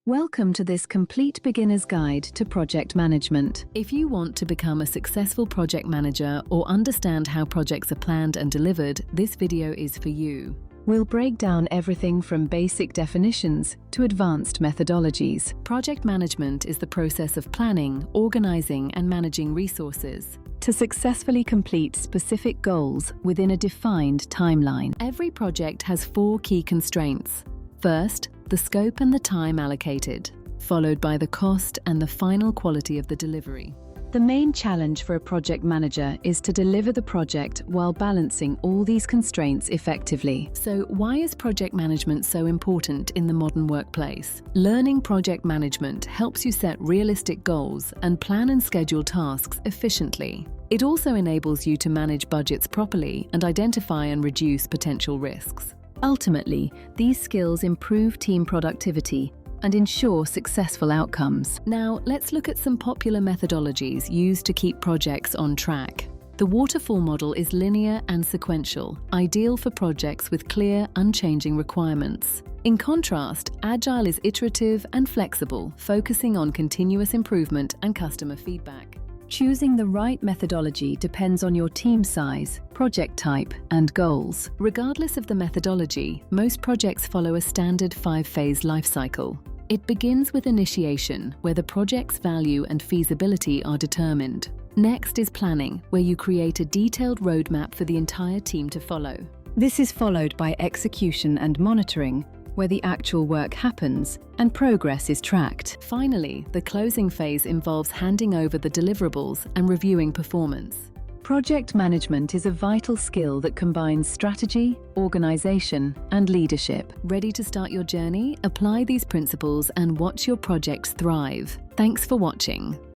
Welcome to this complete beginner's guide to project management. If you want to become a successful project manager or understand how projects are planned and delivered, this video is for you. We'll break down everything from basic definitions to advanced methodologies. Project management is the process of planning, organizing, and managing resources to successfully complete specific goals within a defined timeline. Every project has 4 key constraints. First, the scope and the time allocated, followed by the cost and the final quality of the delivery. The main challenge for a project manager is to deliver the project while balancing all these constraints effectively. So why is project management so important in the modern workplace? Learning project management helps you set realistic goals and plan and schedule tasks efficiently. It also enables you to manage budgets properly and identify and reduce potential risks. Ultimately, these skills improve team productivity and ensure successful outcomes. Now, let's look at some popular methodologies used to keep projects on track. The Waterfall model is linear and sequential, ideal for projects with clear, unchanging requirements. In contrast, Agile is iterative and flexible, focusing on continuous improvement and customer feedback. Choosing the right methodology depends on your team size, project type, and goals. Regardless of the methodology, most projects follow a standard 5-phase life cycle. It begins with initiation, where the project's value and feasibility are determined. Next is planning, where you create a detailed roadmap for the entire team to follow. This is followed by execution and monitoring, where the actual work happens and progress is tracked. Finally, the closing phase involves handing over the deliverables and reviewing performance. Project management is a vital skill that combines strategy, organization, and leadership. Ready to start your journey? Apply these principles and watch your projects thrive. Thanks for watching.